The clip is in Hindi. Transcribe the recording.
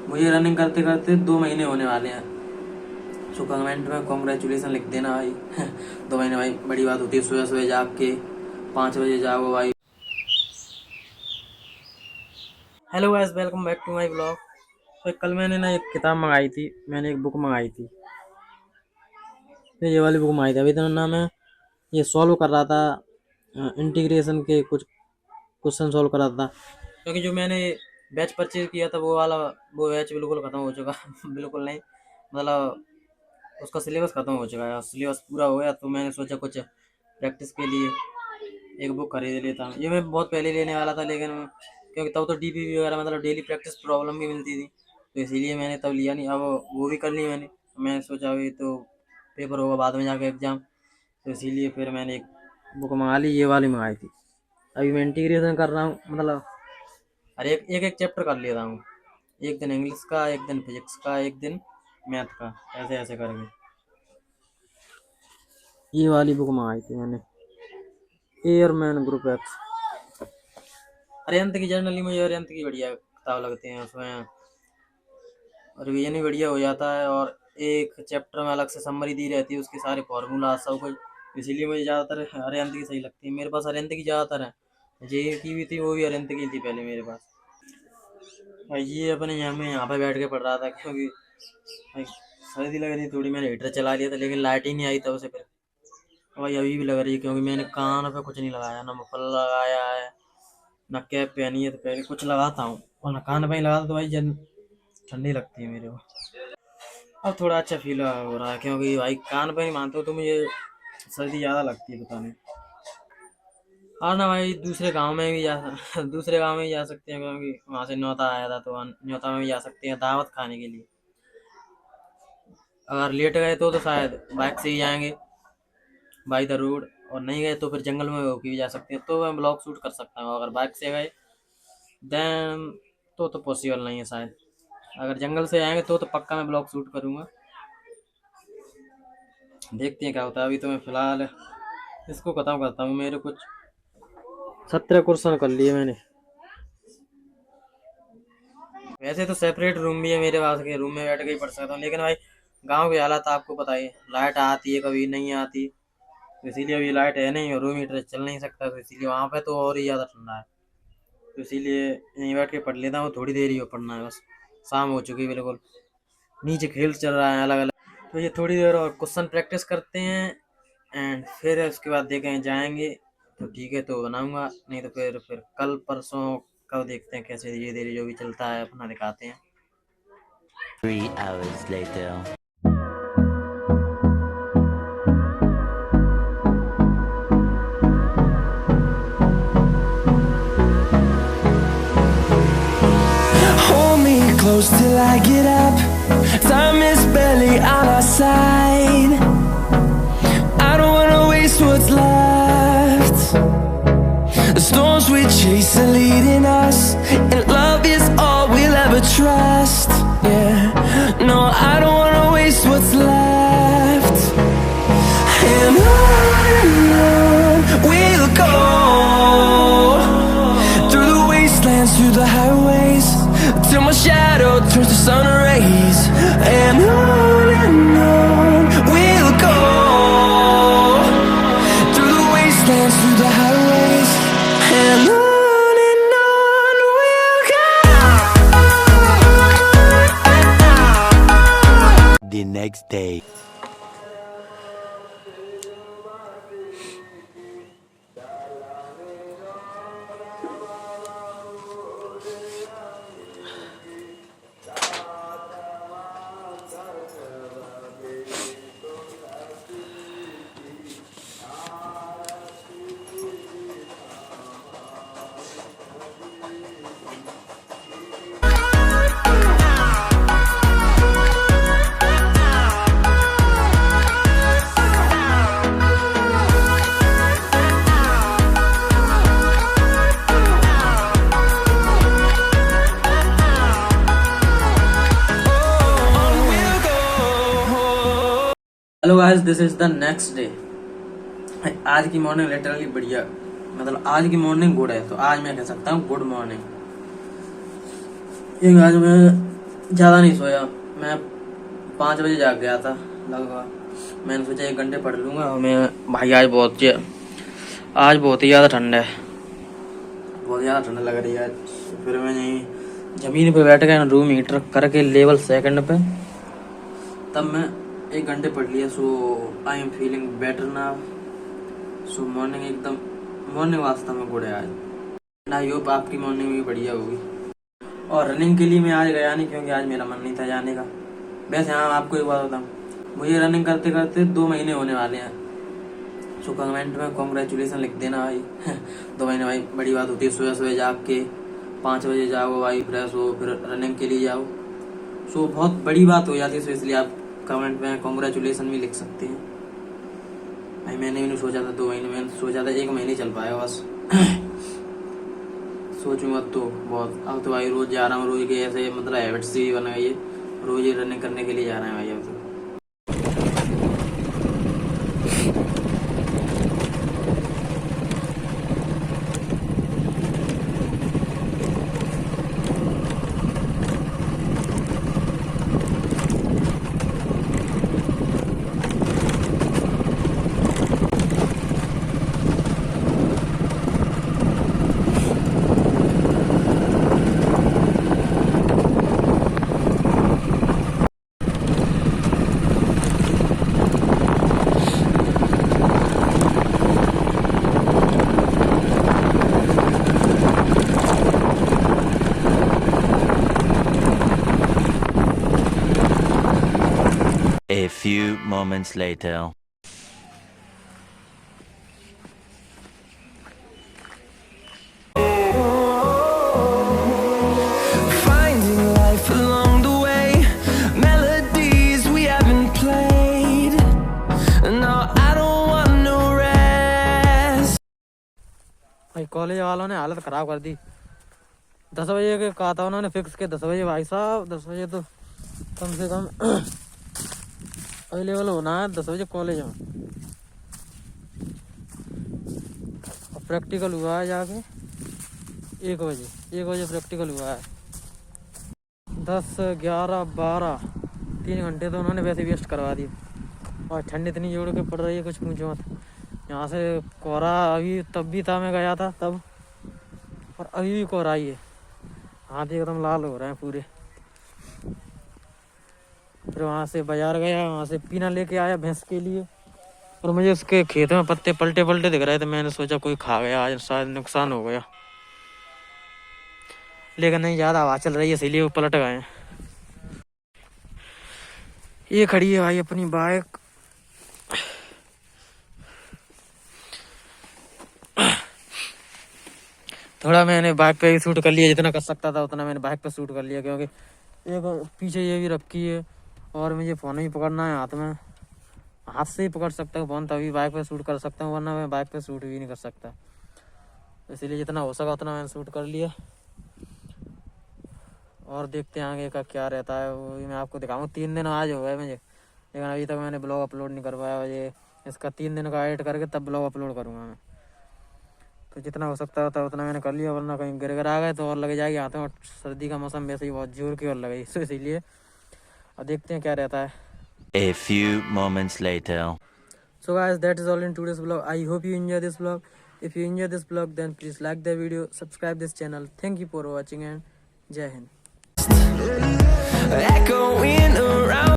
मुझे रनिंग करते करते 2 महीने होने वाले हैं। सो कमेंट में कॉन्ग्रेचुलेसन लिख देना भाई। 2 महीने भाई बड़ी बात होती है। सुबह सुबह जाग के 5 बजे जागो भाई। Hello guys, welcome back to my blog. तो कल मैंने ना एक किताब मंगाई थी, मैंने एक बुक मंगाई थी। तो ये वाली बुक मंगाई थी। अभी तो ना मैं ये सॉल्व कर रहा था, इंटीग्रेशन के कुछ क्वेश्चन सॉल्व कर रहा था, क्योंकि जो मैंने बैच परचेज किया था वो बैच बिल्कुल ख़त्म हो चुका। बिल्कुल नहीं, मतलब उसका सिलेबस ख़त्म हो चुका है। सिलेबस पूरा हो गया तो मैंने सोचा कुछ प्रैक्टिस के लिए एक बुक खरीद लेता हूँ। ये मैं बहुत पहले लेने वाला था, लेकिन क्योंकि तब तो डीपीवी वगैरह मतलब डेली प्रैक्टिस प्रॉब्लम भी मिलती थी, तो इसीलिए मैंने तब लिया नहीं। अब वो भी कर ली मैंने सोचा अभी तो पेपर होगा बाद में जाके एग्ज़ाम, तो इसीलिए फिर मैंने एक बुक मंगा ली, ये वाली मंगाई थी। अभी मैं इंटीग्रेशन कर रहा हूँ, मतलब हर एक चैप्टर कर लेता हूँ। एक दिन इंग्लिश का, एक दिन फिजिक्स का, एक दिन मैथ का, ऐसे ऐसे करके ये वाली बुक मंगाई थी मैंने, एयरमैन ग्रुप एक्स। अरिहंत की जनरली मुझे अरिहंत की बढ़िया किताब लगती हैं। उसमें रिवीजन भी बढ़िया हो जाता है और एक चैप्टर में अलग से समरी दी रहती है, उसके सारे फॉर्मूला सब कुछ। इसीलिए मुझे ज़्यादातर अरिहंत की सही लगती है। मेरे पास अरिहंत की ज़्यादातर है। जेई की भी थी, वो भी अरिहंत की थी पहले मेरे पास। और ये अपने यहाँ पे बैठ के पढ़ रहा था, क्योंकि भाई सर्दी लग रही थोड़ी। मैंने हीटर चला लिया था, लेकिन लाइट ही नहीं आई तब से। फिर भाई अभी भी लग रही है, क्योंकि मैंने कान पे कुछ नहीं लगाया, ना मफल लगाया है, ना कैप पहनी है। तो पहले कुछ लगाता हूँ और ना कान पे ही लगाता, तो भाई ठंडी लगती है मेरे को। अब थोड़ा अच्छा फील हो रहा है, क्योंकि भाई कान पे नहीं मानते हो तो मुझे सर्दी ज़्यादा लगती है, पता नहीं। और ना भाई दूसरे गांव में भी जा दूसरे गांव में भी जा सकते हैं, क्योंकि वहाँ से न्योता आया था, तो न्योता में भी जा सकते हैं दावत खाने के लिए। अगर लेट गए तो शायद बाइक से ही जाएंगे बाई द रोड, और नहीं गए तो फिर जंगल में होके भी जा सकते हैं, तो मैं ब्लॉग शूट कर सकता हूँ। अगर बाइक से गए देन तो पॉसिबल नहीं है शायद। अगर जंगल से आएंगे तो पक्का मैं ब्लॉग शूट करूँगा। देखते हैं क्या होता है। अभी तो मैं फ़िलहाल इसको खत्म करता हूँ। मेरे कुछ 17 क्वेश्चन कर लिए मैंने। वैसे तो सेपरेट रूम भी है मेरे पास, के रूम में बैठ के ही पढ़ सकता हूँ, लेकिन भाई गांव की हालत आपको पता ही है, लाइट आती है कभी नहीं आती, तो इसीलिए अभी लाइट है नहीं और रूम हीटर चल नहीं सकता, तो इसीलिए वहाँ पे तो और ही ज़्यादा ठंडा है। तो इसीलिए यहीं बैठ के पढ़ लेता हूँ। थोड़ी देर ही हो पढ़ना है बस, शाम हो चुकी है बिल्कुल। नीचे खेल चल रहा है अलग अलग, तो ये थोड़ी देर और क्वेश्चन प्रैक्टिस करते हैं एंड फिर उसके बाद देखें जाएंगे तो ठीक है तो बनाऊंगा, नहीं तो फिर कल परसों कब देखते हैं कैसे धीरे धीरे जो भी चलता है अपना दिखाते हैं। 3 hours later. Hold me close till I get up. Time is barely on our side. I don't wanna waste what's left. The storms we chase are leading us, and love is all we'll ever trust. Yeah, no, I don't wanna waste what's left. And on we'll go, through the wastelands, through the highways, till my shadow turns to sun rays. And on we'll go, through the wastelands, through the highways, and on we'll go. The next day. Hello guys, this is the next day. आज की मॉर्निंग लिटरली बढ़िया, मतलब आज की मॉर्निंग गुड है, तो आज मैं कह सकता हूँ गुड मॉर्निंग। आज मैं ज़्यादा नहीं सोया मैं, 5 बजे जाग गया था लगभग। मैंने सोचा 1 घंटे पढ़ लूँगा। और मैं भाई आज बहुत ही ज़्यादा ठंड है, बहुत ज़्यादा ठंड लग रही है आज। फिर मैं यहीं ज़मीन पे बैठ गया, रूम हीटर करके लेवल 2 पे, तब मैं 1 घंटे पढ़ लिया। So I am feeling better now. So morning वास्ता में गुड है आज। आई होप आपकी मॉर्निंग भी बढ़िया होगी। और रनिंग के लिए मैं आज गया नहीं, क्योंकि आज मेरा मन नहीं था जाने का। वैसे हाँ, आपको एक बात बताऊँ, मुझे रनिंग करते करते 2 महीने होने वाले हैं। सो कमेंट में कॉन्ग्रेचुलेसन लिख देना भाई। 2 महीने भाई बड़ी बात होती है। सुबह सुबह जाग के 5 बजे जाओ भाई, फ्रेश हो, फिर रनिंग के लिए जाओ। सो बहुत बड़ी बात हो जाती है। सो इसलिए आप कमेंट में कॉन्ग्रेचुलेसन भी लिख सकते हैं भाई। मैंने भी नहीं सोचा था 2 महीने, मैंने सोचा था 1 महीने चल पाएगा बस। सोचूंगा तो बहुत। अब तो भाई रोज जा रहा हूँ, रोज के ऐसे मतलब हैबिट सी बन गई है, रोज ही रनिंग करने के लिए जा रहे हैं भाई अब तो। A few moments later. Finding life along the way, melodies we haven't played. No, I don't want no rest. भाई कॉलेज वालों ने हालत खराब कर दी। 10 बजे के कहा था उन्होंने फिक्स के 10 बजे। भाई साहब 10 बजे तो कम से कम अवेलेबल होना है 10 बजे कॉलेज में। और प्रैक्टिकल हुआ है जाके 1 बजे प्रैक्टिकल हुआ है। 10, 11, 12 3 घंटे तो उन्होंने वैसे वेस्ट करवा दिए। और ठंड इतनी जोड़ के पड़ रही है, कुछ पूछो मत। यहाँ से कोहरा अभी तब भी था, मैं गया था तब, और अभी भी कोहरा ही है। हाथ एकदम लाल हो रहे हैं पूरे। फिर वहाँ से बाजार गया, वहाँ से पीना लेके आया भैंस के लिए। और मुझे उसके खेत में पत्ते पलटे पलटे दिख रहे थे। मैंने सोचा कोई खा गया आज, शायद नुकसान हो गया, लेकिन नहीं, ज़्यादा हवा चल रही है इसीलिए वो पलट गए हैं। ये खड़ी है भाई अपनी बाइक। थोड़ा मैंने बाइक पे ही शूट कर लिया, जितना कर सकता था उतना मैंने बाइक पे शूट कर लिया, क्योंकि एक पीछे ये भी रखी है और मुझे फ़ोन ही पकड़ना है हाथ में। हाथ से ही पकड़ सकता हूँ फ़ोन, तभी बाइक पे शूट कर सकता हूँ, वरना मैं बाइक पे शूट भी नहीं कर सकता। इसीलिए जितना हो सका उतना मैंने शूट कर लिया। और देखते हैं आगे का क्या रहता है, वो भी मैं आपको दिखाऊंगा। 3 दिन आज हो गए मुझे, लेकिन अभी तक मैंने ब्लॉग अपलोड नहीं कर पाया। ये इसका 3 दिन का एडिट करके तब ब्लॉग अपलोड करूँगा मैं। तो जितना हो सकता था उतना मैंने कर लिया, वरना कहीं गिर आ गए तो और लगे जाएगी हाथों। और सर्दी का मौसम वैसे ही बहुत जोर की और लगे, तो इसीलिए अब देखते हैं क्या रहता है। A few moments later. So guys, that is all in today's vlog. I hope you enjoy this vlog. If you enjoy this vlog, then please like the video, subscribe this channel. Thank you for watching and Jai Hind.